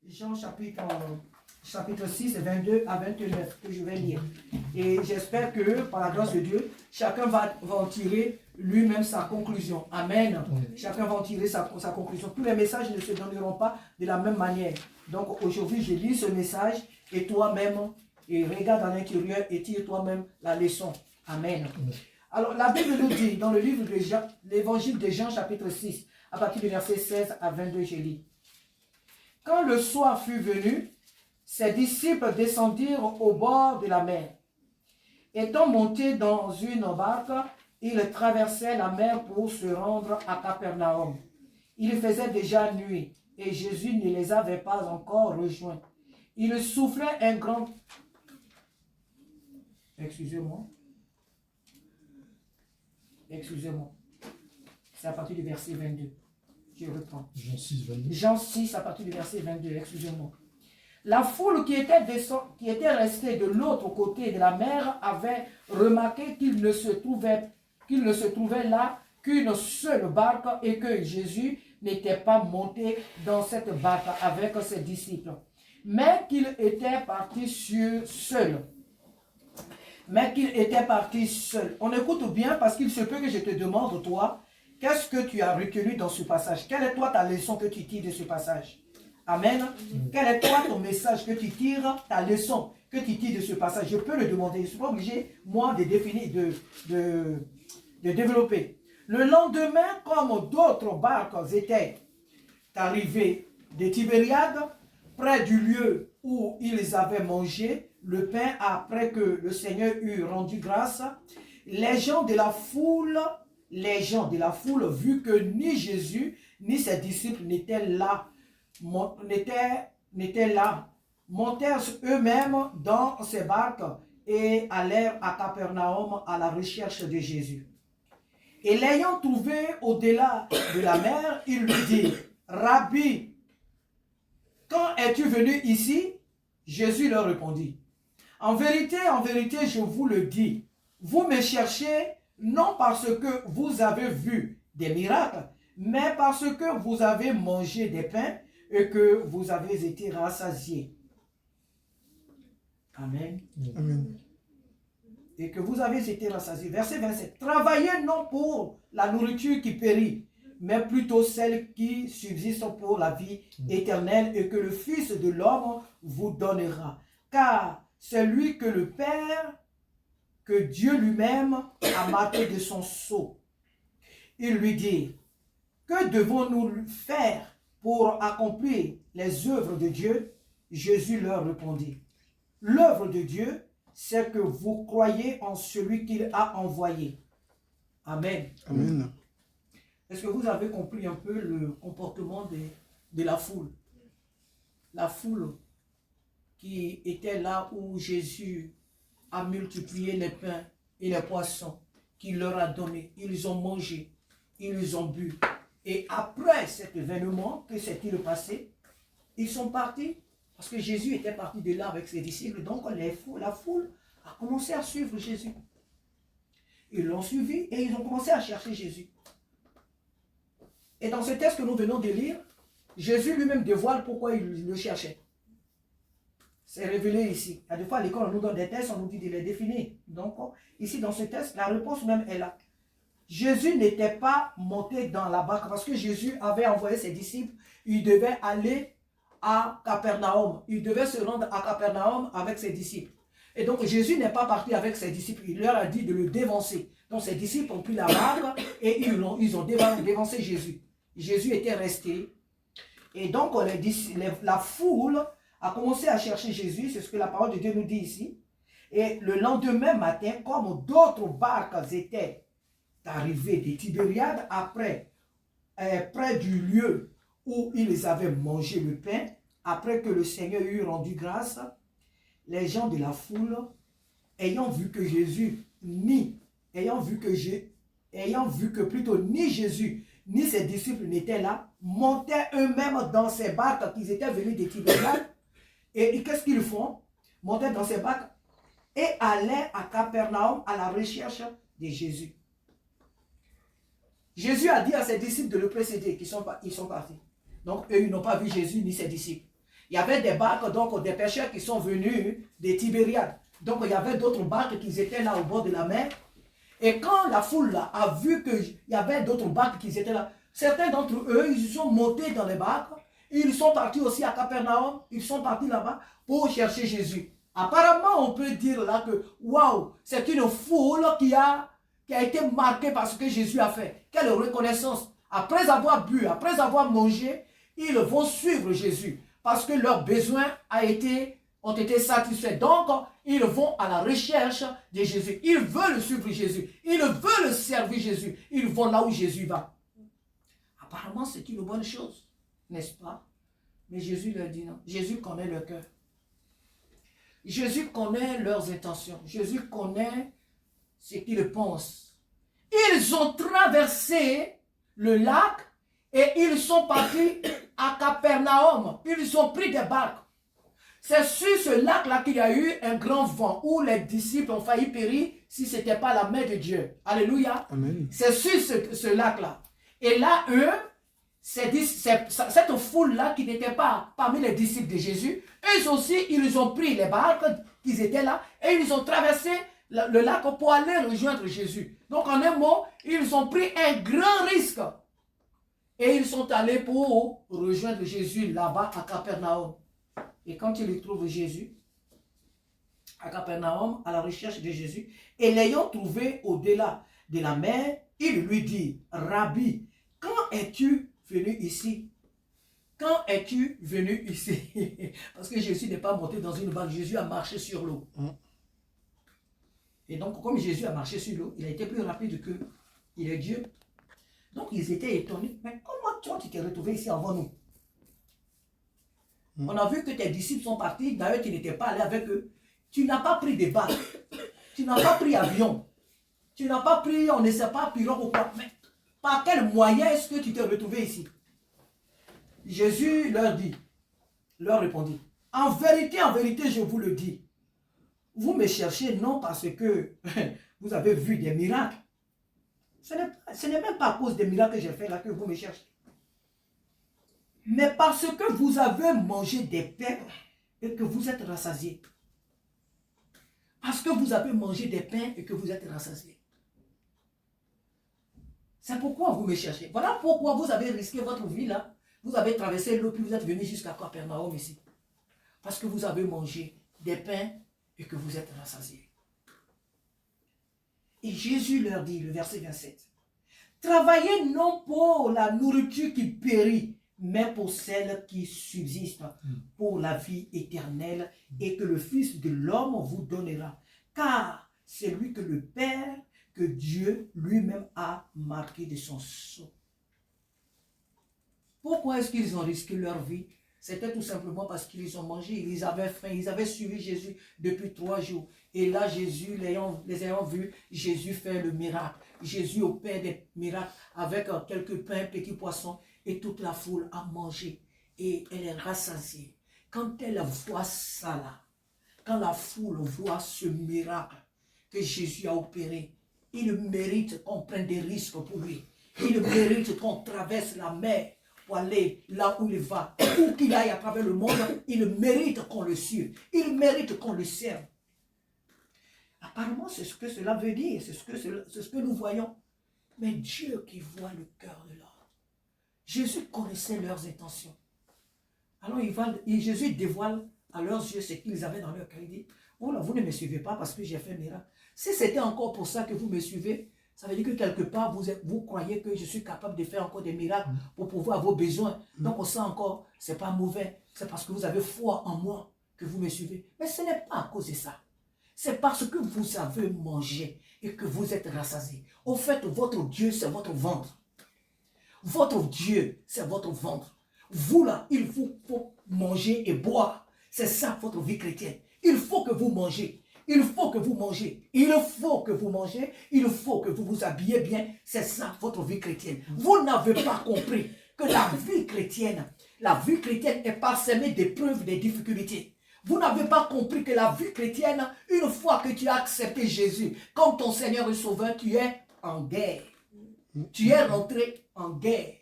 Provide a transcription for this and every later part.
Jean chapitre 6, 22 à 29 que je vais lire. Et j'espère que par la grâce de Dieu, chacun va en tirer lui-même sa conclusion. Amen. Chacun va en tirer sa conclusion. Tous les messages ne se donneront pas de la même manière. Donc aujourd'hui, je lis ce message et toi-même, et regarde à l'intérieur et tire toi-même la leçon. Amen. Alors la Bible nous dit dans le livre de Jean, l'évangile de Jean chapitre 6, à partir du verset 16 à 22, je lis. Quand le soir fut venu, ses disciples descendirent au bord de la mer. Étant montés dans une barque, ils traversaient la mer pour se rendre à Capernaum. Il faisait déjà nuit et Jésus ne les avait pas encore rejoints. Il soufflait un grand... Excusez-moi. C'est à partir du verset 22. Je reprends. Jean 6, 22. Jean 6, à partir du verset 22, excusez-moi. La foule qui était restée de l'autre côté de la mer avait remarqué qu'il ne se trouvait là qu'une seule barque et que Jésus n'était pas monté dans cette barque avec ses disciples, mais qu'il était parti seul. On écoute bien parce qu'il se peut que je te demande, toi, qu'est-ce que tu as retenu dans ce passage? Quelle est toi ta leçon que tu tires de ce passage? Amen. Quel est toi ton message que tu tires, ta leçon que tu tires de ce passage? Je peux le demander. Je ne suis pas obligé, moi, de définir, de développer. Le lendemain, comme d'autres barques étaient arrivées de Tibériade, près du lieu où ils avaient mangé le pain après que le Seigneur eut rendu grâce, les gens de la foule, vu que ni Jésus ni ses disciples n'étaient là, montèrent eux-mêmes dans ces barques et allèrent à Capernaum à la recherche de Jésus. Et l'ayant trouvé au-delà de la mer, ils lui dirent, « Rabbi, quand es-tu venu ici ?» Jésus leur répondit, « En vérité, je vous le dis, vous me cherchez non parce que vous avez vu des miracles, mais parce que vous avez mangé des pains et que vous avez été rassasiés. » Amen. Amen. Et que vous avez été rassasiés. Verset 27. Travaillez non pour la nourriture qui périt, mais plutôt celle qui subsiste pour la vie éternelle et que le Fils de l'homme vous donnera. Car c'est lui que le Père, que Dieu lui-même a marqué de son sceau. Il lui dit, que devons-nous faire pour accomplir les œuvres de Dieu? Jésus leur répondit, l'œuvre de Dieu, c'est que vous croyez en celui qu'il a envoyé. Amen. Amen. Est-ce que vous avez compris un peu le comportement de la foule? La foule qui était là où Jésus a multiplié les pains et les poissons qu'il leur a donnés. Ils ont mangé, ils ont bu. Et après cet événement, que s'est-il passé? Ils sont partis parce que Jésus était parti de là avec ses disciples. Donc la foule a commencé à suivre Jésus. Ils l'ont suivi et ils ont commencé à chercher Jésus. Et dans ce texte que nous venons de lire, Jésus lui-même dévoile pourquoi il le cherchait. C'est révélé ici. Il y a des fois à l'école, on nous donne des tests, on nous dit de les définir. Donc ici dans ce texte, la réponse même est là. Jésus n'était pas monté dans la barque parce que Jésus avait envoyé ses disciples. Il devait aller à Capernaum. Il devait se rendre à Capernaum avec ses disciples. Et donc Jésus n'est pas parti avec ses disciples. Il leur a dit de le dévancer. Donc ses disciples ont pris la barque et ils ont dévancé Jésus. Jésus était resté. Et donc la foule a commencé à chercher Jésus. C'est ce que la parole de Dieu nous dit ici. Et le lendemain matin, comme d'autres barques étaient arrivées de Tibériade, près du lieu où ils avaient mangé le pain, après que le Seigneur eut rendu grâce, les gens de la foule, ayant vu que ni Jésus, ni ses disciples n'étaient là, montaient eux-mêmes dans ces barques qu'ils étaient venus de Tibériade. Et qu'est-ce qu'ils font? Montaient dans ces barques et allaient à Capernaum à la recherche de Jésus. Jésus a dit à ses disciples de le précéder, ils sont partis. Donc eux, ils n'ont pas vu Jésus ni ses disciples. Il y avait des barques, donc des pêcheurs qui sont venus des Tibériades. Donc il y avait d'autres barques qui étaient là au bord de la mer. Et quand la foule là, a vu qu'il y avait d'autres barques qui étaient là, certains d'entre eux, ils sont montés dans les barques. Ils sont partis aussi à Capernaum. Ils sont partis là-bas pour chercher Jésus. Apparemment, on peut dire là que, waouh, c'est une foule qui a été marquée par ce que Jésus a fait. Quelle reconnaissance. Après avoir bu, après avoir mangé, ils vont suivre Jésus parce que leurs besoins ont été satisfaits. Donc, ils vont à la recherche de Jésus. Ils veulent suivre Jésus. Ils veulent servir Jésus. Ils vont là où Jésus va. Apparemment, c'est une bonne chose, n'est-ce pas? Mais Jésus leur dit non. Jésus connaît leur cœur. Jésus connaît leurs intentions. Jésus connaît ce qu'ils pensent. Ils ont traversé le lac et ils sont partis à Capernaum. Ils ont pris des barques. C'est sur ce lac-là qu'il y a eu un grand vent où les disciples ont failli périr si ce n'était pas la main de Dieu. Alléluia. Amen. C'est sur ce lac-là. Et là, eux, cette foule-là qui n'était pas parmi les disciples de Jésus, eux aussi, ils ont pris les barques qui étaient là et ils ont traversé le lac pour aller rejoindre Jésus. Donc, en un mot, ils ont pris un grand risque. Et ils sont allés pour rejoindre Jésus là-bas à Capernaum. Et quand ils trouvent Jésus, à Capernaum, à la recherche de Jésus, et l'ayant trouvé au-delà de la mer, il lui dit, Rabbi, quand es-tu venu ici? Quand es-tu venu ici? Parce que Jésus n'est pas monté dans une barque, Jésus a marché sur l'eau. Et donc, comme Jésus a marché sur l'eau, il a été plus rapide qu'il est Dieu. Donc, ils étaient étonnés. Mais comment toi, tu t'es retrouvé ici avant nous? On a vu que tes disciples sont partis. D'ailleurs, tu n'étais pas allé avec eux. Tu n'as pas pris des barques. Tu n'as pas pris avion. Tu n'as pas pris, on ne sait pas, pirogue ou quoi. Mais par quel moyen est-ce que tu t'es retrouvé ici? Jésus leur répondit, en vérité, je vous le dis, vous me cherchez non parce que vous avez vu des miracles. Ce n'est même pas à cause des miracles que j'ai fait là que vous me cherchez. Mais parce que vous avez mangé des pains et que vous êtes rassasiés. Parce que vous avez mangé des pains et que vous êtes rassasiés. C'est pourquoi vous me cherchez. Voilà pourquoi vous avez risqué votre vie là. Vous avez traversé l'eau puis vous êtes venu jusqu'à Capernaum ici. Parce que vous avez mangé des pains et que vous êtes rassasiés. Et Jésus leur dit, le verset 27, travaillez non pour la nourriture qui périt, mais pour celle qui subsiste, pour la vie éternelle, et que le Fils de l'homme vous donnera. Car c'est lui que le Père, que Dieu lui-même a marqué de son sceau. Pourquoi est-ce qu'ils ont risqué leur vie? C'était tout simplement parce qu'ils ont mangé, ils avaient faim, ils avaient suivi Jésus depuis 3 jours. Et là, Jésus, les ayant vus, Jésus fait le miracle. Jésus opère des miracles avec quelques pains, petits poissons, et toute la foule a mangé. Et elle est rassasiée. Quand elle voit ça là, quand la foule voit ce miracle que Jésus a opéré, il mérite qu'on prenne des risques pour lui. Il mérite qu'on traverse la mer pour aller là où il va. Où qu'il aille à travers le monde, il mérite qu'on le suive. Il mérite qu'on le serve. Apparemment, c'est ce que cela veut dire. C'est ce que nous voyons. Mais Dieu qui voit le cœur de l'homme. Jésus connaissait leurs intentions. Alors Jésus dévoile à leurs yeux ce qu'ils avaient dans leur cœur. Il dit, oh là, vous ne me suivez pas parce que j'ai fait un miracle. Si c'était encore pour ça que vous me suivez, ça veut dire que quelque part, vous croyez que je suis capable de faire encore des miracles pour pouvoir vos besoins. Donc, ça encore, ce n'est pas mauvais. C'est parce que vous avez foi en moi que vous me suivez. Mais ce n'est pas à cause de ça. C'est parce que vous avez mangé et que vous êtes rassasiés. Au fait, votre Dieu, c'est votre ventre. Votre Dieu, c'est votre ventre. Vous là, il vous faut manger et boire. C'est ça votre vie chrétienne. Il faut que vous mangez. Il faut que vous mangez. Il faut que vous mangez. Il faut que vous vous habillez bien. C'est ça votre vie chrétienne. Vous n'avez pas compris que la vie chrétienne est parsemée d'épreuves, de difficultés. Vous n'avez pas compris que la vie chrétienne, une fois que tu as accepté Jésus comme ton Seigneur et Sauveur, tu es en guerre. Tu es rentré en guerre.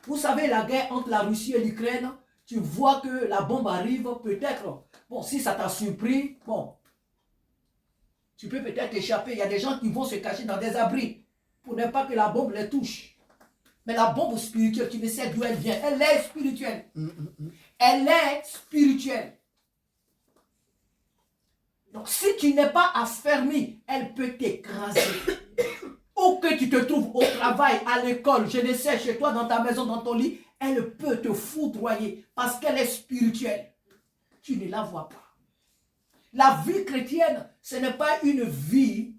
Vous savez, la guerre entre la Russie et l'Ukraine, tu vois que la bombe arrive, peut-être, bon, si ça t'a surpris, bon, tu peux peut-être échapper. Il y a des gens qui vont se cacher dans des abris pour ne pas que la bombe les touche. Mais la bombe spirituelle, tu ne sais d'où elle vient. Elle est spirituelle. Elle est spirituelle. Donc, si tu n'es pas affermi, elle peut t'écraser. Où que tu te trouves, au travail, à l'école, je ne sais, chez toi, dans ta maison, dans ton lit, elle peut te foudroyer parce qu'elle est spirituelle. Tu ne la vois pas. La vie chrétienne, ce n'est pas une vie,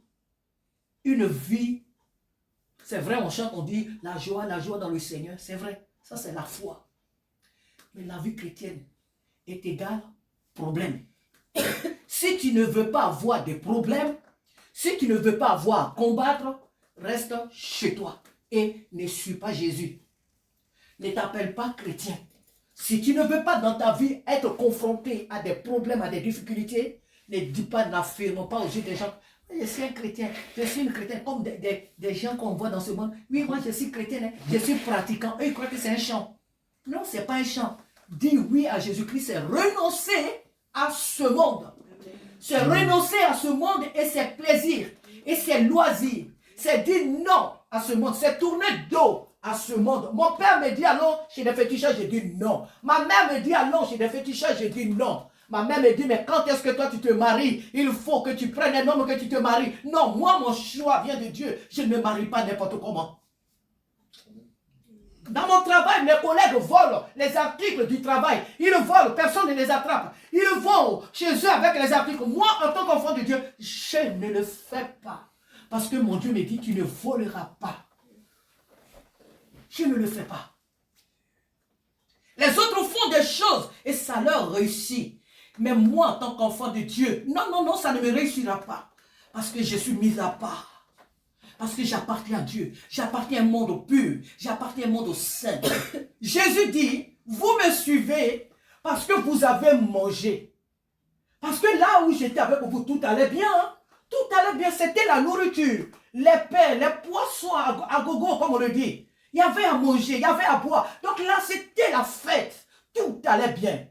c'est vrai, on chante, on dit la joie dans le Seigneur, c'est vrai, ça c'est la foi. Mais la vie chrétienne est égale problème. Si tu ne veux pas avoir des problèmes, si tu ne veux pas avoir à combattre, reste chez toi et ne suis pas Jésus. Ne t'appelle pas chrétien. Si tu ne veux pas dans ta vie être confronté à des problèmes, à des difficultés, ne dis pas, n'affirme pas aux yeux des gens. Je suis un chrétien, je suis une chrétienne, comme des gens qu'on voit dans ce monde. Oui, moi je suis chrétien, hein, je suis pratiquant. Eux, ils croient que c'est un chant. Non, ce n'est pas un chant. Dire oui à Jésus-Christ, c'est renoncer à ce monde. C'est renoncer à ce monde et ses plaisirs, et ses loisirs. C'est dire non à ce monde, c'est tourner dos à ce monde. Mon père me dit allons chez des féticheurs, j'ai dit non. Ma mère me dit allons chez des féticheurs, j'ai dit non. Ma mère me dit, mais quand est-ce que toi tu te maries? Il faut que tu prennes un homme, que tu te maries. Non, moi mon choix vient de Dieu. Je ne me marie pas n'importe comment. Dans mon travail, mes collègues volent les articles du travail. Ils volent, personne ne les attrape. Ils vont chez eux avec les articles. Moi, en tant qu'enfant de Dieu, je ne le fais pas. Parce que mon Dieu me dit, tu ne voleras pas. Je ne le fais pas. Les autres font des choses et ça leur réussit. Mais moi, en tant qu'enfant de Dieu, non, ça ne me réussira pas. Parce que je suis mis à part. Parce que j'appartiens à Dieu. J'appartiens à un monde pur. J'appartiens à un monde saint. Jésus dit, vous me suivez parce que vous avez mangé. Parce que là où j'étais avec vous, tout allait bien. Hein? Tout allait bien, c'était la nourriture. Les pains, les poissons à gogo, comme on le dit. Il y avait à manger, il y avait à boire. Donc là, c'était la fête. Tout allait bien.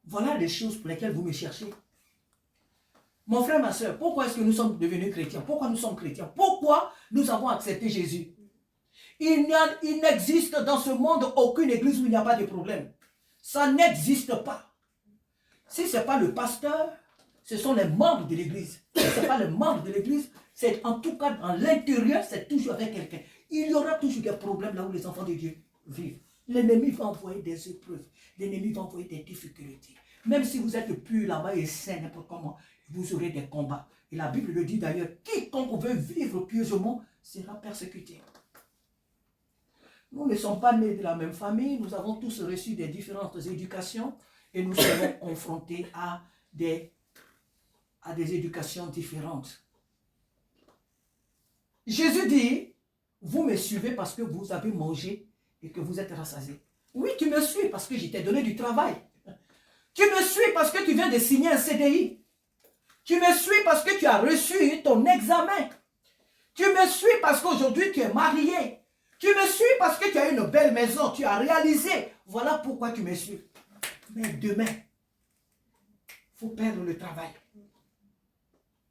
Voilà les choses pour lesquelles vous me cherchez. Mon frère, ma soeur, pourquoi est-ce que nous sommes devenus chrétiens? Pourquoi nous sommes chrétiens? Pourquoi nous avons accepté Jésus? Il n'existe dans ce monde aucune église où il n'y a pas de problème. Ça n'existe pas. Si ce n'est pas le pasteur, ce sont les membres de l'église. Si ce n'est pas les membres de l'église, c'est en tout cas dans l'intérieur, c'est toujours avec quelqu'un. Il y aura toujours des problèmes là où les enfants de Dieu vivent. L'ennemi va envoyer des épreuves. L'ennemi va envoyer des difficultés. Même si vous êtes pur là-bas et saint, n'importe comment, vous aurez des combats. Et la Bible le dit d'ailleurs, quiconque veut vivre pieusement sera persécuté. Nous ne sommes pas nés de la même famille, nous avons tous reçu des différentes éducations et nous serons confrontés à des éducations différentes. Jésus dit, vous me suivez parce que vous avez mangé et que vous êtes rassasiés. Oui, tu me suis parce que je t'ai donné du travail. Tu me suis parce que tu viens de signer un CDI. Tu me suis parce que tu as reçu ton examen. Tu me suis parce qu'aujourd'hui tu es marié. Tu me suis parce que tu as une belle maison. Tu as réalisé. Voilà pourquoi tu me suis. Mais demain, il faut perdre le travail.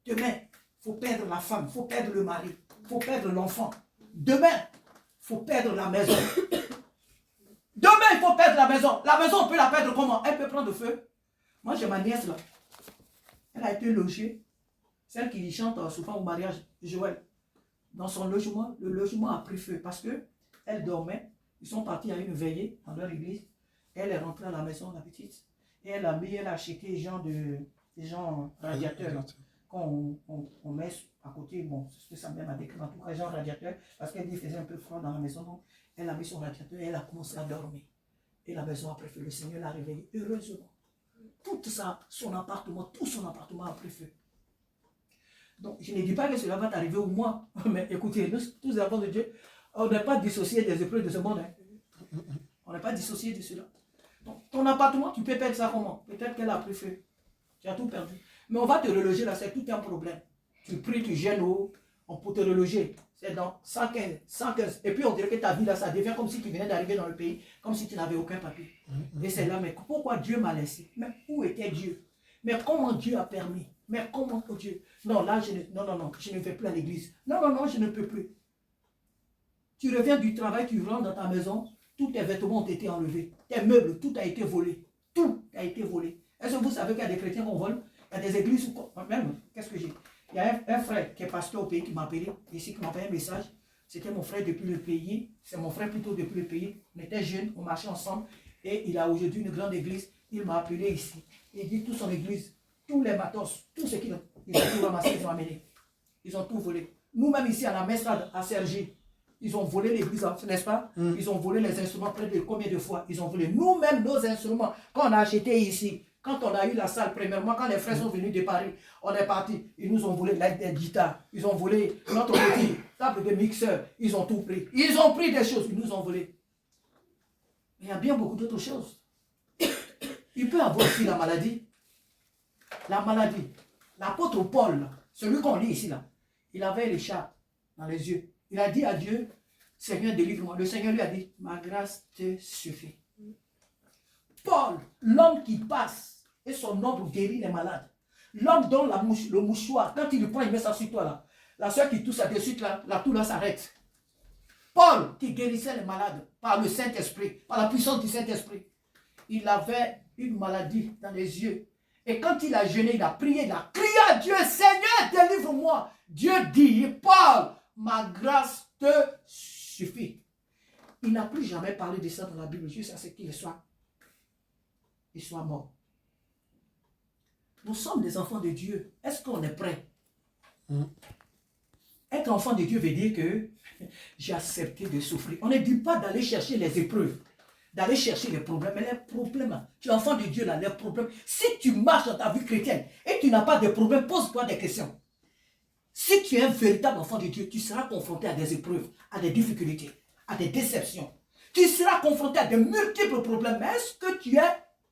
Demain, il faut perdre la femme. Il faut perdre le mari. Il faut perdre l'enfant. Demain, il faut perdre la maison. Demain, il faut perdre la maison. La maison, on peut la perdre comment? Elle peut prendre feu. Moi, j'ai ma nièce là. Elle a été logée. Celle qui chante souvent au mariage, Joël. Dans son logement, le logement a pris feu parce qu'elle dormait. Ils sont partis à une veillée dans leur église. Elle est rentrée à la maison, la petite. Et elle a acheté des gens radiateurs qu'on met à côté. Bon, c'est ce que sa mère m'a décrit. En tout cas, gens radiateurs. Parce qu'elle dit qu'il faisait un peu froid dans la maison. Donc, elle a mis son radiateur et elle a commencé à dormir. Et la maison a pris feu. Le Seigneur l'a réveillée. Heureusement. Tout ça, son appartement a pris feu. Donc, je ne dis pas que cela va t'arriver au moi. Mais écoutez, nous, tous les enfants de Dieu, on n'est pas dissociés des épreuves de ce monde. Hein. On n'est pas dissociés de cela. Donc, ton appartement, tu peux perdre ça comment? Peut-être qu'elle a pris feu. Tu as tout perdu. Mais on va te reloger là, c'est tout un problème. Tu pries, tu gênes, on peut te reloger. c'est dans 115, 115. Et puis on dirait que ta vie là, ça devient comme si tu venais d'arriver dans le pays, comme si tu n'avais aucun papier. Et c'est là, mais pourquoi Dieu m'a laissé? Mais où était Dieu? Mais comment Dieu a permis? Mais comment Dieu? Non, là, je ne vais plus à l'église. Non, je ne peux plus. Tu reviens du travail, tu rentres dans ta maison, tous tes vêtements ont été enlevés. Tes meubles, tout a été volé. Tout a été volé. Est-ce que vous savez qu'il y a des chrétiens qu'on vole? Il y a des églises où, même, qu'est-ce que j'ai? Il y a un frère qui est pasteur au pays qui m'a appelé, ici, qui m'a envoyé un message. C'était mon frère depuis le pays. C'est mon frère plutôt depuis le pays. On était jeunes, on marchait ensemble. Et il a aujourd'hui une grande église. Il m'a appelé ici. Il dit toute son église, tous les matos, tout ce qu'ils ont tout ramassé, ils ont amené. Ils ont tout volé. Nous-mêmes ici à la Mestrade, à Sergi, ils ont volé l'église, n'est-ce pas? Ils ont volé les instruments près de combien de fois? Ils ont volé nous-mêmes nos instruments. Quand on a acheté ici, quand on a eu la salle, premièrement, quand les frères sont venus de Paris, on est parti. Ils nous ont volé les guitares. Ils ont volé notre petit table de mixeur. Ils ont tout pris. Ils ont pris des choses. Ils nous ont volé. Il y a bien beaucoup d'autres choses. Il peut avoir aussi la maladie. La maladie. L'apôtre Paul, celui qu'on lit ici, là, il avait les chats dans les yeux. Il a dit à Dieu, Seigneur, délivre-moi. Le Seigneur lui a dit, ma grâce te suffit. Paul, l'homme qui passe, et son ombre guérit les malades. L'homme donne le mouchoir, quand il le prend, il met ça sur toi là. La soeur qui tousse là-dessus, la toux là s'arrête. Paul, qui guérissait les malades par le Saint-Esprit, par la puissance du Saint-Esprit. Il avait une maladie dans les yeux. Et quand il a jeûné, il a prié, il a crié à Dieu, Seigneur, délivre-moi. Dieu dit, Paul, ma grâce te suffit. Il n'a plus jamais parlé de ça dans la Bible, juste à ce qu'il soit mort. Nous sommes des enfants de Dieu. Est-ce qu'on est prêt? Être enfant de Dieu veut dire que j'ai accepté de souffrir. On ne dit pas d'aller chercher les épreuves, d'aller chercher les problèmes. Mais les problèmes, tu es enfant de Dieu là, les problèmes. Si tu marches dans ta vie chrétienne et tu n'as pas de problème, pose-toi des questions. Si tu es un véritable enfant de Dieu, tu seras confronté à des épreuves, à des difficultés, à des déceptions. Tu seras confronté à de multiples problèmes. Mais est-ce que tu es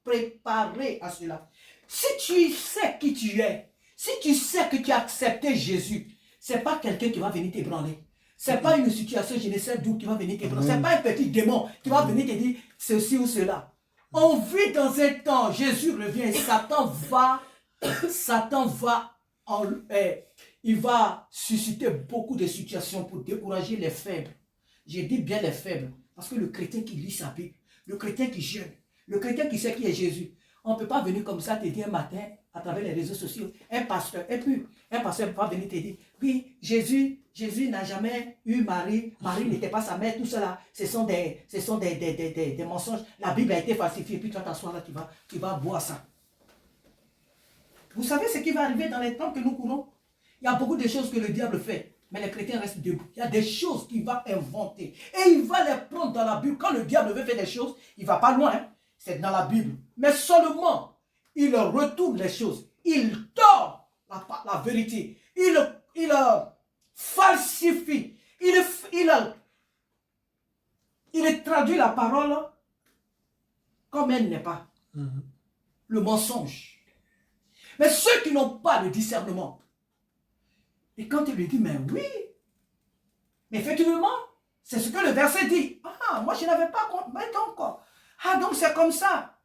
préparé à cela? Si tu sais qui tu es, si tu sais que tu as accepté Jésus, ce n'est pas quelqu'un qui va venir t'ébranler. Ce n'est pas une situation, je ne sais d'où, qui va venir t'ébranler. Ce n'est pas un petit démon qui va venir te dire ceci ou cela. On vit dans un temps, Jésus revient et Satan va il va susciter beaucoup de situations pour décourager les faibles. Je dis bien les faibles, parce que le chrétien qui lit sa Bible, le chrétien qui jeûne, le chrétien qui sait qui est Jésus, on ne peut pas venir comme ça te dire un matin, à travers les réseaux sociaux, un pasteur, et puis un pasteur va venir te dire, oui, Jésus n'a jamais eu Marie, Marie n'était pas sa mère, tout cela, ce sont des mensonges, la Bible a été falsifiée, puis tu vas t'asseoir là, tu vas boire ça. Vous savez ce qui va arriver dans les temps que nous courons? Il y a beaucoup de choses que le diable fait, mais les chrétiens restent debout. Il y a des choses qu'il va inventer. Et il va les prendre dans la Bible. Quand le diable veut faire des choses, il ne va pas loin. Hein? C'est dans la Bible. Mais seulement, il retourne les choses. Il tord la vérité. Il falsifie. Il traduit la parole comme elle n'est pas. Le mensonge. Mais ceux qui n'ont pas le discernement, et quand il lui dit, mais oui, mais effectivement, c'est ce que le verset dit. Ah, moi je n'avais pas compris, mais donc, ah donc c'est comme ça.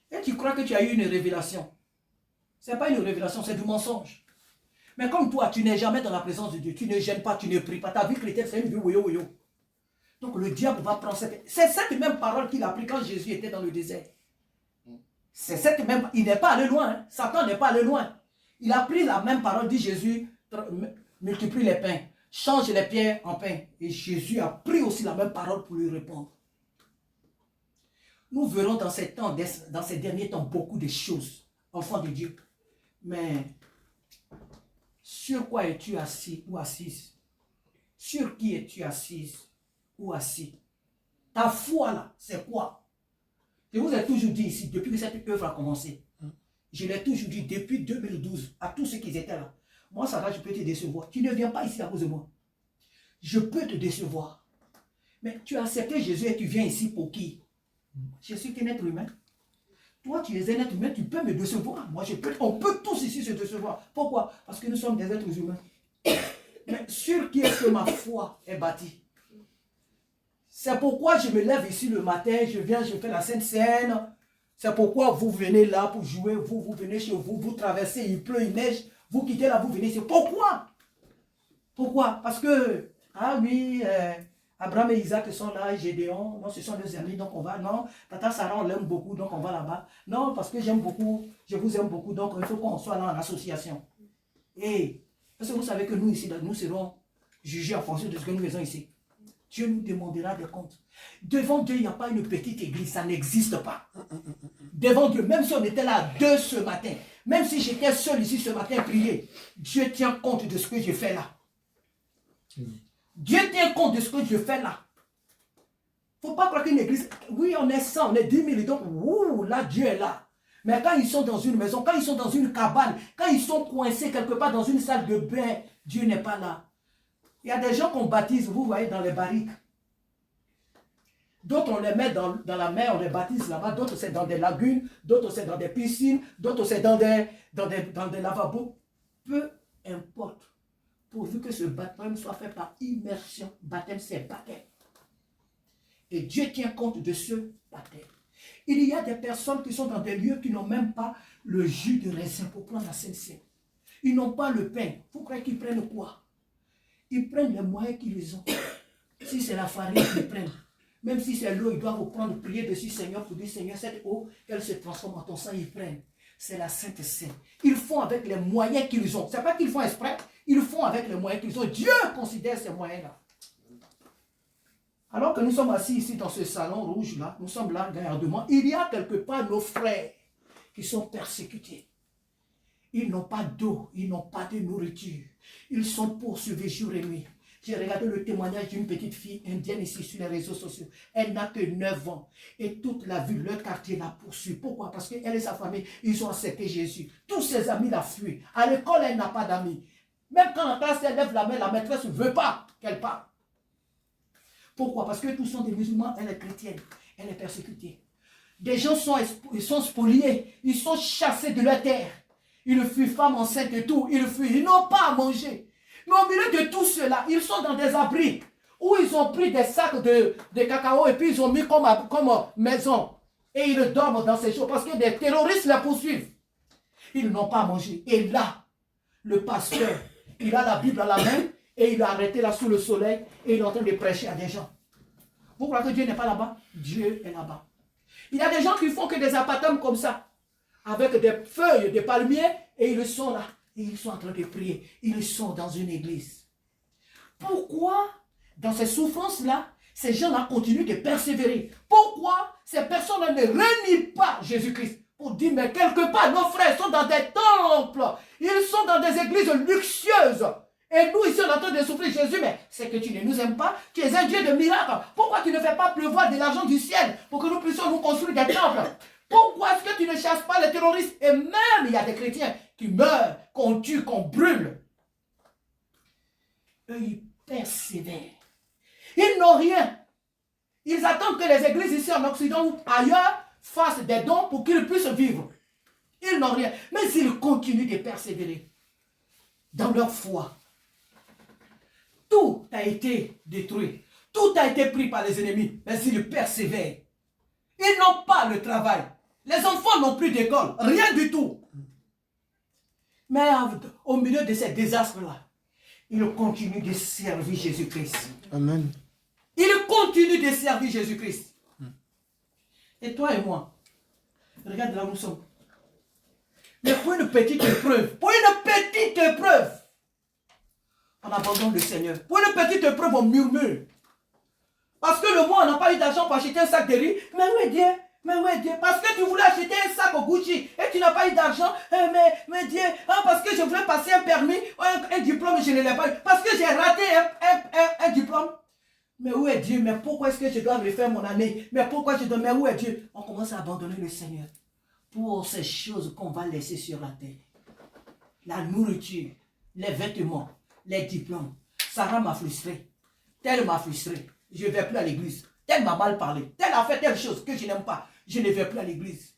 Et tu crois que tu as eu une révélation. Ce n'est pas une révélation, c'est du mensonge. Mais comme toi, tu n'es jamais dans la présence de Dieu, tu ne gênes pas, tu ne pries pas, ta vie chrétienne c'est une vie woyo. Donc le diable va prendre c'est cette même parole qu'il a pris quand Jésus était dans le désert. C'est cette même, il n'est pas allé loin, hein. Satan n'est pas allé loin. Il a pris la même parole, dit Jésus, multiplie les pains, change les pierres en pain. Et Jésus a pris aussi la même parole pour lui répondre. Nous verrons dans ces temps, dans ces derniers temps, beaucoup de choses, enfants de Dieu. Mais sur quoi es-tu assis ou assise? Sur qui es-tu assise ou assis? Ta foi là, c'est quoi? Je vous ai toujours dit ici, depuis que cette œuvre a commencé, je l'ai toujours dit depuis 2012 à tous ceux qui étaient là. Moi, ça va, je peux te décevoir. Tu ne viens pas ici à cause de moi. Je peux te décevoir. Mais tu as accepté Jésus et tu viens ici pour qui? Je suis qu'un être humain. Toi, tu es un être humain, tu peux me décevoir. Moi, on peut tous ici se décevoir. Pourquoi? Parce que nous sommes des êtres humains. Mais sur qui est-ce que ma foi est bâtie? C'est pourquoi je me lève ici le matin, je viens, je fais la Sainte Seine. C'est pourquoi vous venez là pour jouer, vous venez chez vous, vous traversez, il pleut, il neige, vous quittez là, vous venez ici. Pourquoi? Pourquoi? Parce que, ah oui, Abraham et Isaac sont là, Gédéon, non, ce sont des amis, donc on va, non, Tata Sarah, on l'aime beaucoup, donc on va là-bas. Non, parce que j'aime beaucoup, je vous aime beaucoup, donc il faut qu'on soit là en association. Et, parce que vous savez que nous ici, nous serons jugés en fonction de ce que nous faisons ici. Dieu nous demandera des comptes. Devant Dieu, il n'y a pas une petite église, ça n'existe pas. Devant Dieu, même si on était là deux ce matin, même si j'étais seul ici ce matin à prier, Dieu tient compte de ce que je fais là. Dieu tient compte de ce que je fais là. Il ne faut pas croire qu'une église, oui, on est 100, on est 10 000, donc, ouh, là, Dieu est là. Mais quand ils sont dans une maison, quand ils sont dans une cabane, quand ils sont coincés quelque part dans une salle de bain, Dieu n'est pas là. Il y a des gens qu'on baptise, vous voyez, dans les barriques. D'autres, on les met dans la mer, on les baptise là-bas. D'autres, c'est dans des lagunes. D'autres, c'est dans des piscines. D'autres, c'est dans des lavabos. Peu importe. Pourvu que ce baptême soit fait par immersion. Baptême, c'est baptême. Et Dieu tient compte de ce baptême. Il y a des personnes qui sont dans des lieux qui n'ont même pas le jus de raisin pour prendre la Sainte Seine. Ils n'ont pas le pain. Vous croyez qu'ils prennent quoi? Ils prennent les moyens qu'ils ont. Si c'est la farine, ils prennent. Même si c'est l'eau, ils doivent prendre, prier dessus, Seigneur, pour dire, Seigneur, cette eau, qu'elle se transforme en ton sang, ils prennent. C'est la Sainte Seine. Ils font avec les moyens qu'ils ont. Ce n'est pas qu'ils font exprès, ils font avec les moyens qu'ils ont. Dieu considère ces moyens-là. Alors que nous sommes assis ici dans ce salon rouge-là, nous sommes là, gardement, il y a quelque part nos frères qui sont persécutés. Ils n'ont pas d'eau, ils n'ont pas de nourriture. Ils sont poursuivis jour et nuit. J'ai regardé le témoignage d'une petite fille indienne ici sur les réseaux sociaux. Elle n'a que 9 ans. Et toute la ville, leur quartier la poursuit. Pourquoi? Parce qu'elle et sa famille, ils ont accepté Jésus. Tous ses amis la fuient. À l'école, elle n'a pas d'amis. Même quand en classe, elle lève la main, la maîtresse ne veut pas qu'elle parle. Pourquoi? Parce que tous sont des musulmans, elle est chrétienne. Elle est persécutée. Des gens ils sont spoliés. Ils sont chassés de leur terre. Ils fuient femmes enceintes et tout. Ils fuient. Ils n'ont pas à manger. Mais au milieu de tout cela, ils sont dans des abris où ils ont pris des sacs de cacao et puis ils ont mis comme maison. Et ils dorment dans ces choses parce que des terroristes les poursuivent. Ils n'ont pas à manger. Et là, le pasteur, il a la Bible à la main et il est arrêté là sous le soleil et il est en train de prêcher à des gens. Vous croyez que Dieu n'est pas là-bas? Dieu est là-bas. Il y a des gens qui font que des apatums comme ça, avec des feuilles de palmier et ils sont là. Et ils sont en train de prier. Ils sont dans une église. Pourquoi, dans ces souffrances-là, ces gens-là continuent de persévérer? Pourquoi ces personnes-là ne renient pas Jésus-Christ? Pour dire, mais quelque part, nos frères sont dans des temples. Ils sont dans des églises luxueuses. Et nous, ici, on est en train de souffrir. Jésus, mais c'est que tu ne nous aimes pas. Tu es un Dieu de miracles. Pourquoi tu ne fais pas pleuvoir de l'argent du ciel pour que nous puissions nous construire des temples? Pourquoi est-ce que tu ne chasses pas les terroristes? Et même, il y a des chrétiens qui meurent, qu'on tue, qu'on brûle. Eux, ils persévèrent. Ils n'ont rien. Ils attendent que les églises ici en Occident ou ailleurs fassent des dons pour qu'ils puissent vivre. Ils n'ont rien. Mais ils continuent de persévérer dans leur foi. Tout a été détruit. Tout a été pris par les ennemis. Mais ils persévèrent. Ils n'ont pas le travail. Les enfants n'ont plus d'école. Rien du tout. Mais au milieu de ces désastres-là, ils continuent de servir Jésus-Christ. Amen. Ils continuent de servir Jésus-Christ. Et toi et moi, regarde là où nous sommes. Mais pour une petite épreuve, on abandonne le Seigneur. Pour une petite épreuve, on murmure. Parce que le mois, on n'a pas eu d'argent pour acheter un sac de riz. Mais où est Dieu? Mais où est Dieu? Parce que tu voulais acheter un sac au Gucci et tu n'as pas eu d'argent. Mais Dieu, parce que je voulais passer un permis, un diplôme, je ne l'ai pas eu. Parce que j'ai raté un diplôme. Mais où est Dieu? Mais pourquoi est-ce que je dois refaire mon année? Mais pourquoi je dois... Mais où est Dieu? On commence à abandonner le Seigneur pour ces choses qu'on va laisser sur la terre. La nourriture, les vêtements, les diplômes. Sarah m'a frustré. Tel m'a frustré. Je ne vais plus à l'église. Tel m'a mal parlé. Tel a fait telle chose que je n'aime pas. Je ne vais plus à l'église.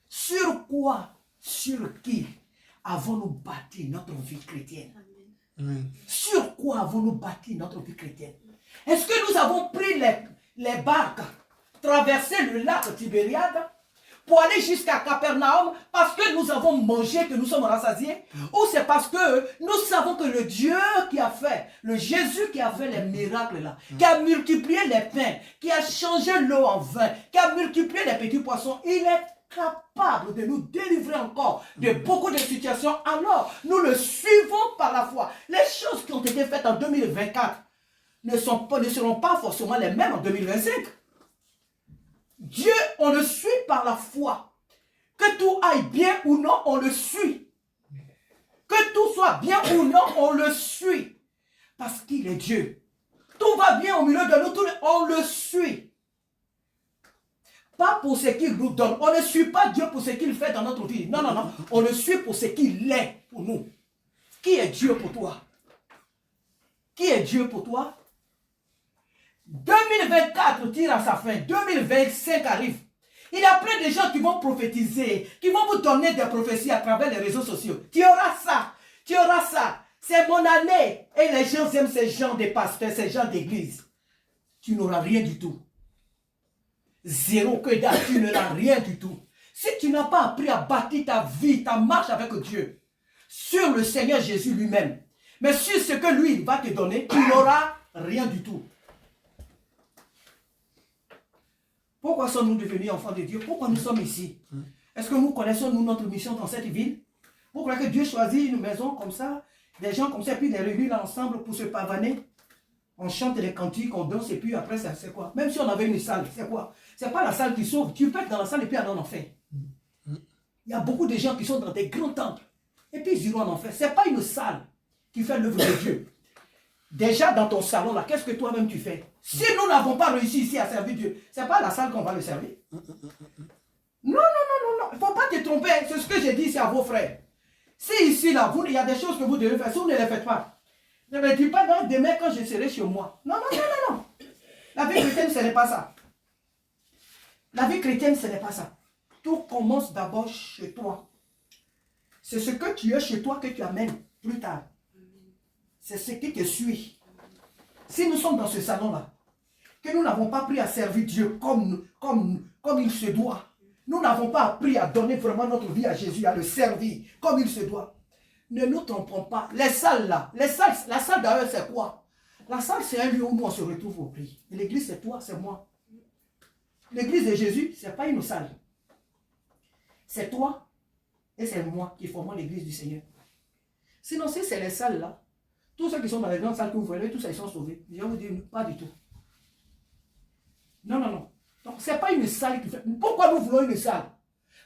Sur quoi, sur qui avons-nous bâti notre vie chrétienne? Sur quoi avons-nous bâti notre vie chrétienne? Est-ce que nous avons pris les barques, traversé le lac Tibériade pour aller jusqu'à Capernaum parce que nous avons mangé, que nous sommes rassasiés? Ou c'est parce que nous savons que le Dieu qui a fait, le Jésus qui a fait les miracles là, qui a multiplié les pains, qui a changé l'eau en vin, qui a multiplié les petits poissons, il est capable de nous délivrer encore de beaucoup de situations. Alors, nous le suivons par la foi. Les choses qui ont été faites en 2024 ne seront pas forcément les mêmes en 2025. Dieu, on le suit par la foi. Que tout aille bien ou non, on le suit. Que tout soit bien ou non, on le suit. Parce qu'il est Dieu. Tout va bien au milieu de nous, on le suit. Pas pour ce qu'il nous donne. On ne suit pas Dieu pour ce qu'il fait dans notre vie. Non, non, non. On le suit pour ce qu'il est pour nous. Qui est Dieu pour toi? Qui est Dieu pour toi? 2024 tire à sa fin. 2025 arrive. Il y a plein de gens qui vont prophétiser, qui vont vous donner des prophéties à travers les réseaux sociaux. Tu auras ça. Tu auras ça. C'est mon année. Et les gens aiment ces gens de pasteurs, ces gens d'église. Tu n'auras rien du tout. Zéro que dalle, tu n'auras rien du tout. Si tu n'as pas appris à bâtir ta vie, ta marche avec Dieu, sur le Seigneur Jésus lui-même, mais sur ce que lui va te donner, tu n'auras rien du tout. Pourquoi sommes-nous devenus enfants de Dieu? Pourquoi nous sommes ici? Est-ce que nous connaissons notre mission dans cette ville? Pourquoi que Dieu choisit une maison comme ça, des gens comme ça, puis les réunit là ensemble pour se pavaner? On chante les cantiques, on danse, et puis après, c'est quoi? Même si on avait une salle, c'est quoi? C'est pas la salle qui sauve. Tu peux être dans la salle et puis aller en enfer. Il y a beaucoup de gens qui sont dans des grands temples, et puis ils iront en enfer. C'est pas une salle qui fait l'œuvre de Dieu. Déjà dans ton salon là, qu'est-ce que toi-même tu fais? Si nous n'avons pas réussi ici à servir Dieu, c'est pas la salle qu'on va le servir. Non, non, non, non, non. Il ne faut pas te tromper. C'est ce que j'ai dit ici à vos frères. Si ici là, il y a des choses que vous devez faire, si vous ne les faites pas, ne me dis pas non, demain quand je serai chez moi. Non, non, non, non, non. La vie chrétienne, ce n'est pas ça. La vie chrétienne, ce n'est pas ça. Tout commence d'abord chez toi. C'est ce que tu es chez toi que tu amènes plus tard. C'est ce qui te suit. Si nous sommes dans ce salon-là, que nous n'avons pas appris à servir Dieu comme il se doit, nous n'avons pas appris à donner vraiment notre vie à Jésus, à le servir comme il se doit, ne nous trompons pas. Les salles là, la salle d'ailleurs c'est quoi? La salle c'est un lieu où nous on se retrouve au prix. Et l'église c'est toi, c'est moi. L'église de Jésus, ce n'est pas une salle. C'est toi et c'est moi qui formons l'église du Seigneur. Sinon, si c'est les salles là, tous ceux qui sont dans les grandes salles que vous voyez, tous ils sont sauvés. Je vais vous dire, pas du tout. Non, non, non. Donc, ce n'est pas une salle qui fait. Pourquoi nous voulons une salle?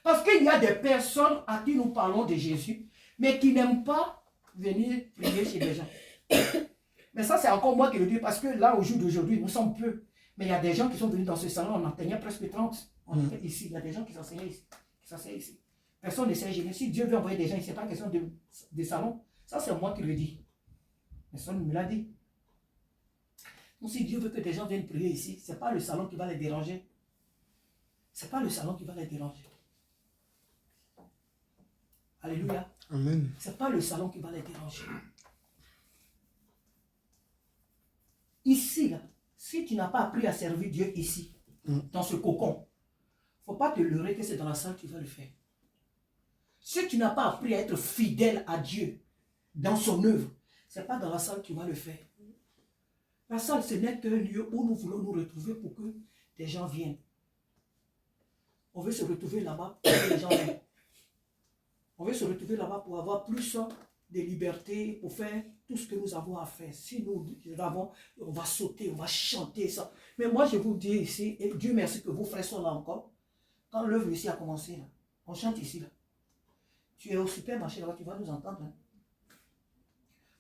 Parce qu'il y a des personnes à qui nous parlons de Jésus, mais qui n'aiment pas venir prier chez les gens. Mais ça, c'est encore moi qui le dis, parce que là, au jour d'aujourd'hui, nous sommes peu. Mais il y a des gens qui sont venus dans ce salon, on enseignait presque 30. On était ici, il y a des gens qui s'enseignaient ici. Personne ne sait gêner. Si Dieu veut envoyer des gens, ce n'est pas question de salon. Ça, c'est moi qui le dis. Personne ne me l'a dit. Donc, si Dieu veut que des gens viennent prier ici, ce n'est pas le salon qui va les déranger. Ce n'est pas le salon qui va les déranger. Alléluia. Amen. Ce n'est pas le salon qui va les déranger. Ici, là, si tu n'as pas appris à servir Dieu ici, dans ce cocon, il ne faut pas te leurrer que c'est dans la salle que tu vas le faire. Si tu n'as pas appris à être fidèle à Dieu dans son œuvre, ce n'est pas dans la salle que tu vas le faire. La salle, ce n'est qu'un lieu où nous voulons nous retrouver pour que des gens viennent. On veut se retrouver là-bas pour que les gens viennent. On veut se retrouver là-bas pour avoir plus de liberté, pour faire tout ce que nous avons à faire. Si nous avons, on va sauter, on va chanter ça. Mais moi, je vous dis ici, et Dieu merci que vos frères sont là encore. Quand l'œuvre ici a commencé, là, on chante ici. Là. Tu es au supermarché, là, tu vas nous entendre. Hein.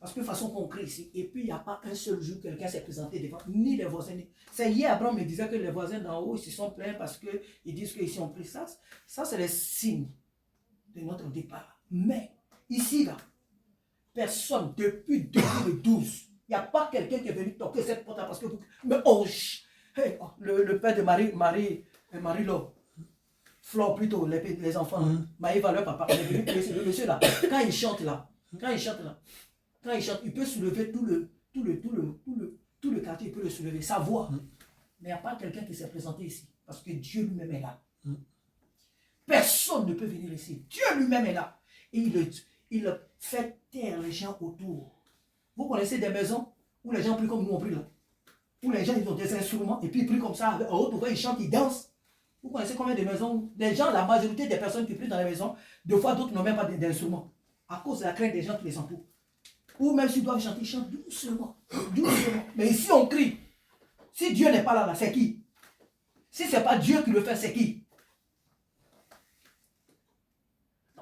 Parce que de façon concrète ici, et puis il n'y a pas un seul jour que quelqu'un s'est présenté devant, ni les voisins. C'est hier, Abraham me disait que les voisins d'en haut, ils se sont plaints parce qu'ils disent qu'ici on prie ça. Ça, c'est les signes de notre départ. Mais, ici, là, personne, depuis 2012, il n'y a pas quelqu'un qui est venu toquer cette porte-là parce que vous... Mais oh, hey, oh le père de Marie-Laure, Flore plutôt, les enfants, Maïva, leur papa, il est venu prier, c'est le monsieur là. Quand il chante là, Quand il chante, il peut soulever tout le quartier, il peut le soulever, sa voix. Mais il n'y a pas quelqu'un qui s'est présenté ici, parce que Dieu lui-même est là. Personne ne peut venir ici. Dieu lui-même est là. Et il fait taire les gens autour. Vous connaissez des maisons où les gens prient comme nous on prie là. Où les gens ils ont des instruments et puis ils prient comme ça, en haute voix, ils chantent, ils dansent. Vous connaissez combien de maisons? Les gens, la majorité des personnes qui prient dans les maisons, deux fois d'autres n'ont même pas d'instruments. À cause de la crainte des gens qui les entourent. Ou même s'ils doivent chanter, ils chantent doucement. Doucement. Mais ici on crie. Si Dieu n'est pas là, c'est qui? Si ce n'est pas Dieu qui le fait, c'est qui?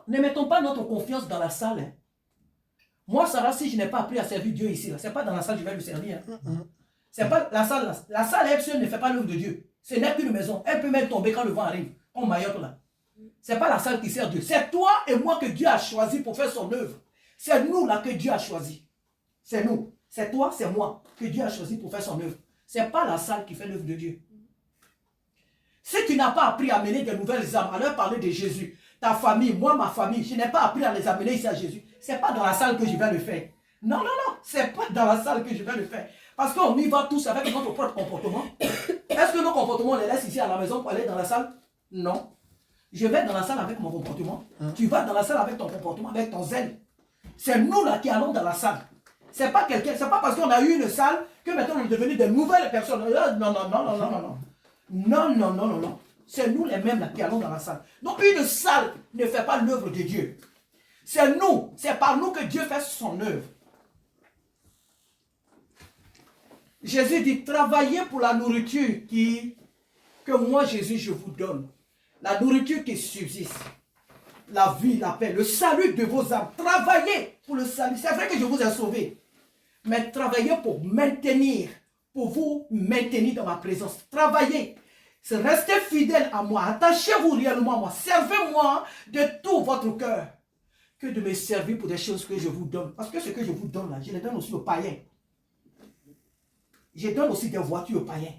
Ne mettons pas notre confiance dans la salle. Hein. Moi, Sarah, si je n'ai pas appris à servir Dieu ici, ce n'est pas dans la salle que je vais le servir. Hein. C'est pas la salle. La salle, elle ne fait pas l'œuvre de Dieu. Ce n'est qu'une maison. Elle peut même tomber quand le vent arrive. Comme Mayotte là. Ce n'est pas la salle qui sert Dieu. C'est toi et moi que Dieu a choisi pour faire son œuvre. C'est nous là que Dieu a choisi. C'est nous. C'est toi, c'est moi que Dieu a choisi pour faire son œuvre. Ce n'est pas la salle qui fait l'œuvre de Dieu. Si tu n'as pas appris à mener de nouvelles âmes, à leur parler de Jésus, ta famille, moi, ma famille, je n'ai pas appris à les amener ici à Jésus. Ce n'est pas dans la salle que je vais le faire. Non, non, non, ce n'est pas dans la salle que je vais le faire. Parce qu'on y va tous avec notre propre comportement. Est-ce que nos comportements, on les laisse ici à la maison pour aller dans la salle? Non. Je vais dans la salle avec mon comportement. Tu vas dans la salle avec ton comportement, avec ton zèle. C'est nous là qui allons dans la salle. C'est pas quelqu'un, c'est pas parce qu'on a eu une salle que maintenant on est devenu de nouvelles personnes. Non, non, non, non, non, non, non. Non, non, non, non, non. C'est nous les mêmes là qui allons dans la salle. Donc une salle ne fait pas l'œuvre de Dieu. C'est nous, c'est par nous que Dieu fait son œuvre. Jésus dit, travaillez pour la nourriture que moi, Jésus, je vous donne. La nourriture qui subsiste. La vie, la paix, le salut de vos âmes. Travaillez pour le salut. C'est vrai que je vous ai sauvé. Mais travaillez pour maintenir, pour vous maintenir dans ma présence. Travaillez. Restez fidèles à moi. Attachez-vous réellement à moi. Servez-moi de tout votre cœur. Que de me servir pour des choses que je vous donne. Parce que ce que je vous donne là, je les donne aussi aux païens. Je donne aussi des voitures aux païens.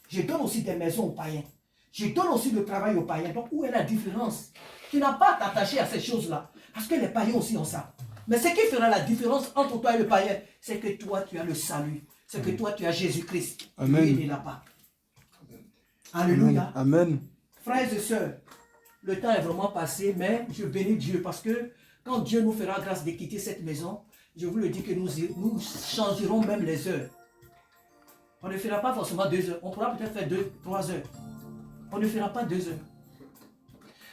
Je donne aussi des maisons aux païens. Je donne aussi le travail aux païens. Donc, où est la différence? Tu n'as pas à t'attacher à ces choses-là. Parce que les païens aussi ont ça. Mais ce qui fera la différence entre toi et le païen, c'est que toi, tu as le salut. C'est que toi, tu as Jésus-Christ. Amen. Il n'est là pas. Alléluia. Amen. Frères et sœurs, le temps est vraiment passé, mais je bénis Dieu parce que quand Dieu nous fera grâce de quitter cette maison, je vous le dis que nous changerons même les heures. On ne fera pas forcément 2 heures. On pourra peut-être faire 3 heures. On ne fera pas 2 heures.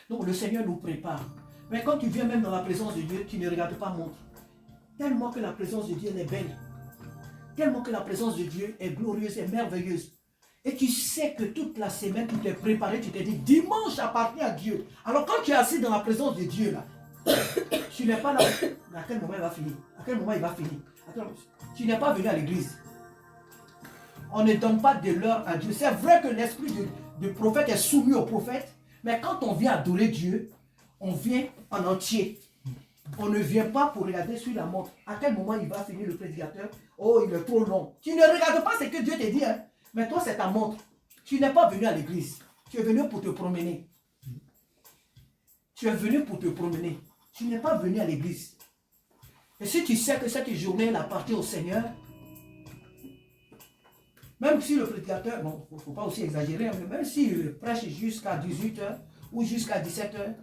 Donc le Seigneur nous prépare. Mais quand tu viens même dans la présence de Dieu, tu ne regardes pas montre. Tellement que la présence de Dieu est belle. Tellement que la présence de Dieu est glorieuse et merveilleuse. Et tu sais que toute la semaine, tu t'es préparé, tu t'es dit, dimanche appartient à Dieu. Alors quand tu es assis dans la présence de Dieu, là, tu n'es pas là. À quel moment il va finir? À quel moment il va finir? Tu n'es pas venu à l'église. On ne donne pas de l'heure à Dieu. C'est vrai que l'esprit du prophète est soumis au prophète, mais quand on vient adorer Dieu, on vient en entier. On ne vient pas pour regarder sur la montre. À quel moment il va finir le prédicateur? Oh, il est trop long. Tu ne regardes pas ce que Dieu te dit. Hein? Mais toi, c'est ta montre. Tu n'es pas venu à l'église. Tu es venu pour te promener. Tu es venu pour te promener. Tu n'es pas venu à l'église. Et si tu sais que cette journée elle appartient au Seigneur, même si le prédicateur, bon, il ne faut pas aussi exagérer, mais même s'il prêche jusqu'à 18h ou jusqu'à 17h,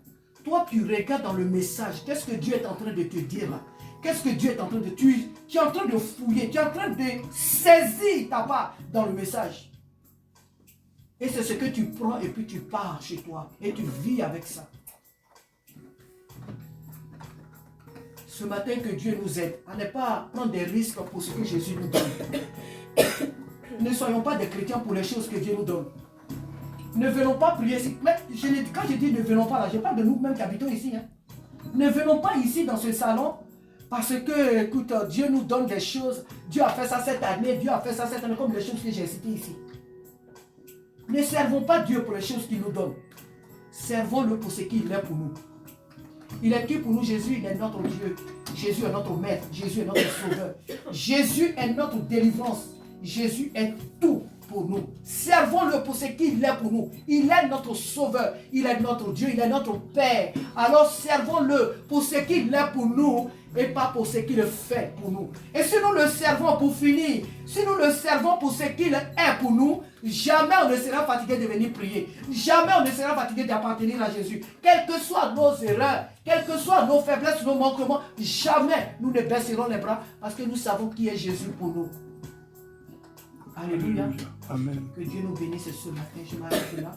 toi tu regardes dans le message, qu'est-ce que Dieu est en train de te dire là? Qu'est-ce que Dieu est en train de... Tu es en train de fouiller, tu es en train de saisir ta part dans le message. Et c'est ce que tu prends et puis tu pars chez toi et tu vis avec ça. Ce matin, que Dieu nous aide à ne pas prendre des risques pour ce que Jésus nous donne. Ne soyons pas des chrétiens pour les choses que Dieu nous donne. Ne venons pas prier ici. Mais quand je dis ne venons pas là, je parle de nous-mêmes qui habitons ici. Hein. Ne venons pas ici dans ce salon parce que, écoute, Dieu nous donne des choses. Dieu a fait ça cette année, Dieu a fait ça cette année, comme les choses que j'ai citées ici. Ne servons pas Dieu pour les choses qu'il nous donne. Servons-le pour ce qu'il est pour nous. Il est qui pour nous? Jésus, il est notre Dieu. Jésus est notre maître. Jésus est notre sauveur. Jésus est notre délivrance. Jésus est tout pour nous. Servons-le pour ce qu'il est pour nous. Il est notre sauveur. Il est notre Dieu. Il est notre Père. Alors servons-le pour ce qu'il est pour nous. et pas pour ce qu'il fait pour nous. Et si nous le servons pour finir, si nous le servons pour ce qu'il est pour nous, jamais on ne sera fatigué de venir prier. Jamais on ne sera fatigué d'appartenir à Jésus. Quelles que soient nos erreurs, quelles que soient nos faiblesses, nos manquements, jamais nous ne baisserons les bras parce que nous savons qui est Jésus pour nous. Alléluia. Amen. Que Dieu nous bénisse ce matin. Je m'arrête là.